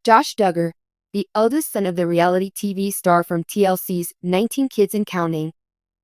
Josh Duggar, the eldest son of the reality TV star from TLC's 19 Kids and Counting,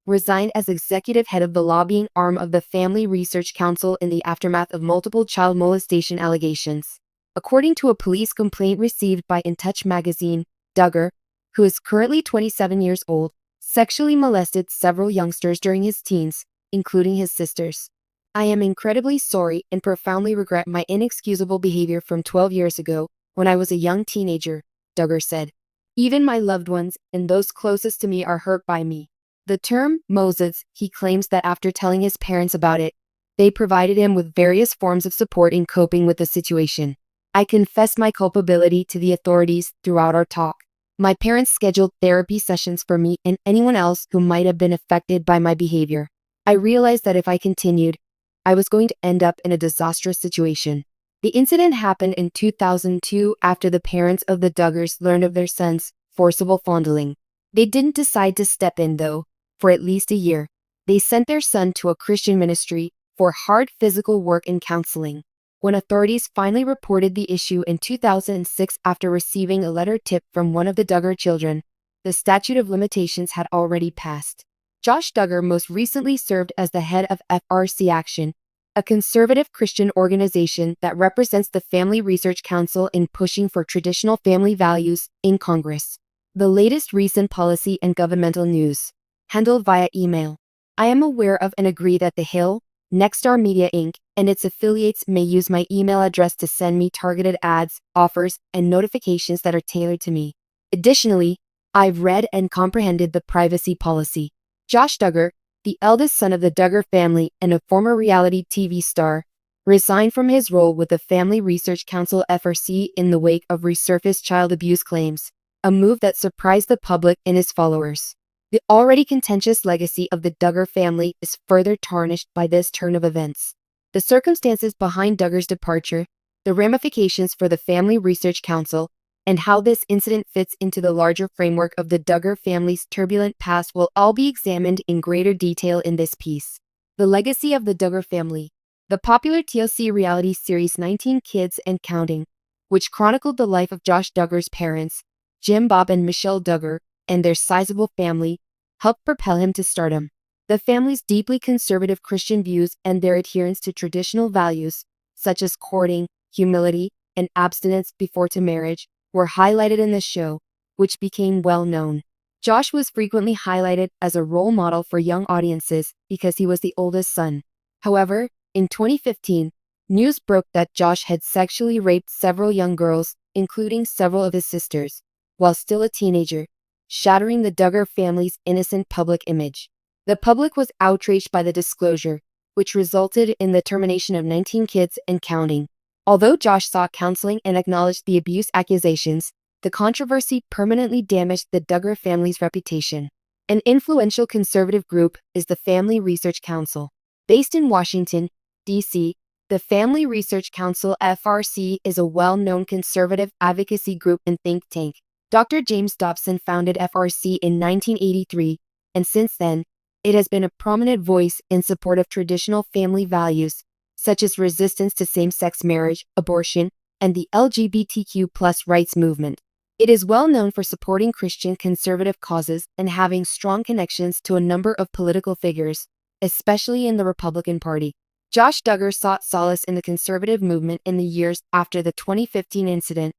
resigned as executive head of the lobbying arm of the Family Research Council in the aftermath of multiple child molestation allegations. According to a police complaint received by In Touch magazine, Duggar, who is currently 27 years old, sexually molested several youngsters during his teens, including his sisters. "I am incredibly sorry and profoundly regret my inexcusable behavior from 12 years ago, when I was a young teenager," Duggar said. "Even my loved ones and those closest to me are hurt by me." The term Moses, he claims that after telling his parents about it, they provided him with various forms of support in coping with the situation. "I confess my culpability to the authorities throughout our talk. My parents scheduled therapy sessions for me and anyone else who might have been affected by my behavior. I realized that if I continued, I was going to end up in a disastrous situation." The incident happened in 2002 after the parents of the Duggars learned of their son's forcible fondling. They didn't decide to step in, though. For at least a year, they sent their son to a Christian ministry for hard physical work and counseling. When authorities finally reported the issue in 2006 after receiving a letter tip from one of the Duggar children, the statute of limitations had already passed. Josh Duggar most recently served as the head of FRC Action, a conservative Christian organization that represents the Family Research Council in pushing for traditional family values in Congress. The latest recent policy and governmental news. Handled via email. "I am aware of and agree that The Hill, Nexstar Media Inc., and its affiliates may use my email address to send me targeted ads, offers, and notifications that are tailored to me. Additionally, I've read and comprehended the privacy policy." Josh Duggar, the eldest son of the Duggar family and a former reality TV star, resigned from his role with the Family Research Council FRC in the wake of resurfaced child abuse claims, a move that surprised the public and his followers. The already contentious legacy of the Duggar family is further tarnished by this turn of events. The circumstances behind Duggar's departure, the ramifications for the Family Research Council, and how this incident fits into the larger framework of the Duggar family's turbulent past will all be examined in greater detail in this piece. The legacy of the Duggar family. The popular TLC reality series 19 Kids and Counting, which chronicled the life of Josh Duggar's parents, Jim, Bob, and Michelle Duggar, and their sizable family, helped propel him to stardom. The family's deeply conservative Christian views and their adherence to traditional values, such as courting, humility, and abstinence before marriage, were highlighted in the show, which became well known. Josh was frequently highlighted as a role model for young audiences because he was the oldest son. However, in 2015, news broke that Josh had sexually raped several young girls, including several of his sisters, while still a teenager, shattering the Duggar family's innocent public image. The public was outraged by the disclosure, which resulted in the termination of 19 Kids and Counting. Although Josh sought counseling and acknowledged the abuse accusations, the controversy permanently damaged the Duggar family's reputation. An influential conservative group is the Family Research Council. Based in Washington, D.C., the Family Research Council (FRC) is a well-known conservative advocacy group and think tank. Dr. James Dobson founded FRC in 1983, and since then, it has been a prominent voice in support of traditional family values, such as resistance to same-sex marriage, abortion, and the LGBTQ+ rights movement. It is well known for supporting Christian conservative causes and having strong connections to a number of political figures, especially in the Republican Party. Josh Duggar sought solace in the conservative movement in the years after the 2015 incident,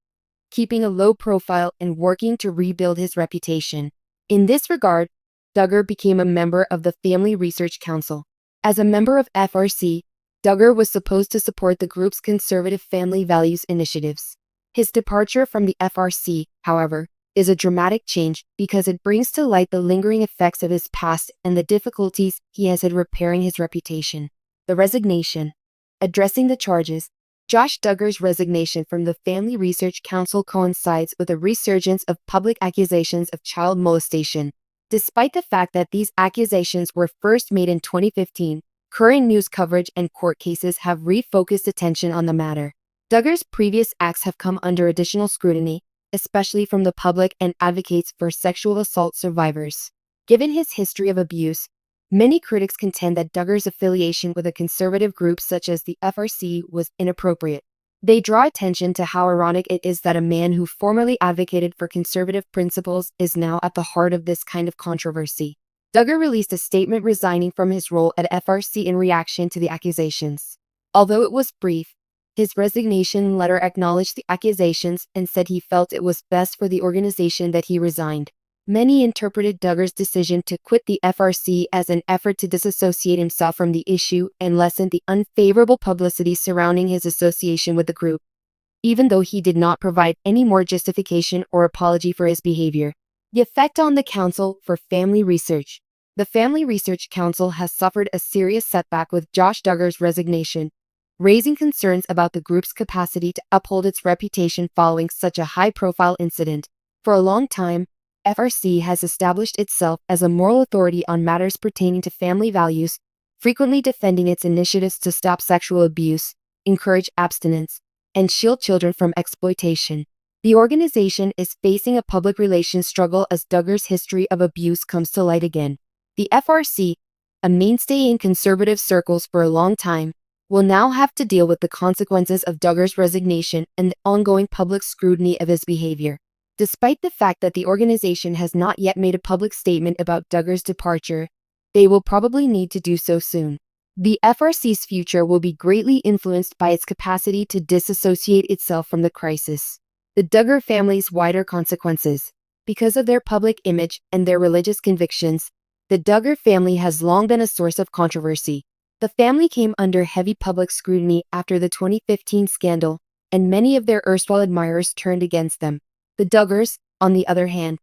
keeping a low profile and working to rebuild his reputation. In this regard, Duggar became a member of the Family Research Council. As a member of FRC, Duggar was supposed to support the group's conservative family values initiatives. His departure from the FRC, however, is a dramatic change because it brings to light the lingering effects of his past and the difficulties he has had repairing his reputation. The resignation. Addressing the charges. Josh Duggar's resignation from the Family Research Council coincides with a resurgence of public accusations of child molestation. Despite the fact that these accusations were first made in 2015, current news coverage and court cases have refocused attention on the matter. Duggar's previous acts have come under additional scrutiny, especially from the public and advocates for sexual assault survivors. Given his history of abuse, many critics contend that Duggar's affiliation with a conservative group such as the FRC was inappropriate. They draw attention to how ironic it is that a man who formerly advocated for conservative principles is now at the heart of this kind of controversy. Duggar released a statement resigning from his role at FRC in reaction to the accusations. Although it was brief, his resignation letter acknowledged the accusations and said he felt it was best for the organization that he resigned. Many interpreted Duggar's decision to quit the FRC as an effort to disassociate himself from the issue and lessen the unfavorable publicity surrounding his association with the group, even though he did not provide any more justification or apology for his behavior. The effect on the Council for Family Research. The Family Research Council has suffered a serious setback with Josh Duggar's resignation, raising concerns about the group's capacity to uphold its reputation following such a high-profile incident. For a long time, FRC has established itself as a moral authority on matters pertaining to family values, frequently defending its initiatives to stop sexual abuse, encourage abstinence, and shield children from exploitation. The organization is facing a public relations struggle as Duggar's history of abuse comes to light again. The FRC, a mainstay in conservative circles for a long time, will now have to deal with the consequences of Duggar's resignation and the ongoing public scrutiny of his behavior. Despite the fact that the organization has not yet made a public statement about Duggar's departure, they will probably need to do so soon. The FRC's future will be greatly influenced by its capacity to disassociate itself from the crisis. The Duggar family's wider consequences. Because of their public image and their religious convictions, the Duggar family has long been a source of controversy. The family came under heavy public scrutiny after the 2015 scandal, and many of their erstwhile admirers turned against them. The Duggars, on the other hand,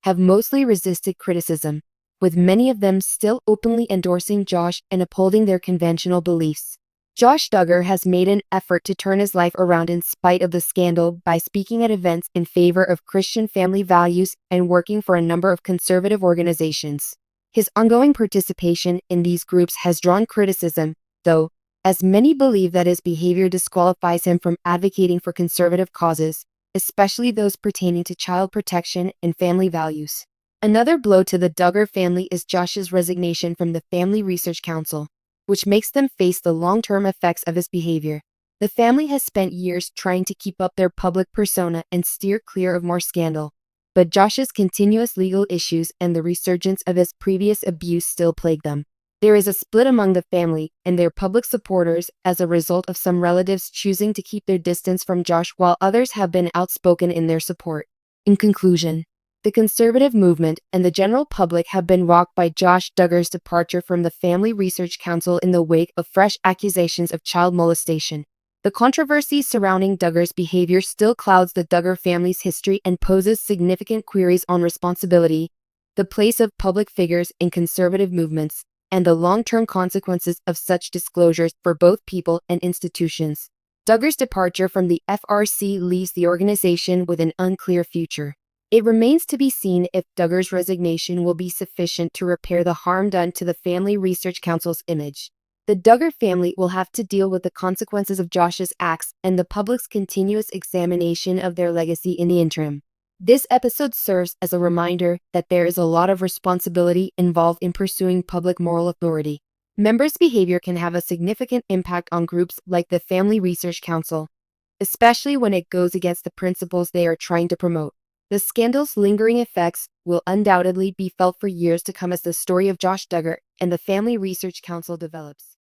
have mostly resisted criticism, with many of them still openly endorsing Josh and upholding their conventional beliefs. Josh Duggar has made an effort to turn his life around in spite of the scandal by speaking at events in favor of Christian family values and working for a number of conservative organizations. His ongoing participation in these groups has drawn criticism, though, as many believe that his behavior disqualifies him from advocating for conservative causes, especially those pertaining to child protection and family values. Another blow to the Duggar family is Josh's resignation from the Family Research Council, which makes them face the long-term effects of his behavior. The family has spent years trying to keep up their public persona and steer clear of more scandal, but Josh's continuous legal issues and the resurgence of his previous abuse still plague them. There is a split among the family and their public supporters as a result of some relatives choosing to keep their distance from Josh while others have been outspoken in their support. In conclusion, the conservative movement and the general public have been rocked by Josh Duggar's departure from the Family Research Council in the wake of fresh accusations of child molestation. The controversy surrounding Duggar's behavior still clouds the Duggar family's history and poses significant queries on responsibility, the place of public figures in conservative movements, and the long-term consequences of such disclosures for both people and institutions. Duggar's departure from the FRC leaves the organization with an unclear future. It remains to be seen if Duggar's resignation will be sufficient to repair the harm done to the Family Research Council's image. The Duggar family will have to deal with the consequences of Josh's acts and the public's continuous examination of their legacy in the interim. This episode serves as a reminder that there is a lot of responsibility involved in pursuing public moral authority. Members' behavior can have a significant impact on groups like the Family Research Council, especially when it goes against the principles they are trying to promote. The scandal's lingering effects will undoubtedly be felt for years to come as the story of Josh Duggar and the Family Research Council develops.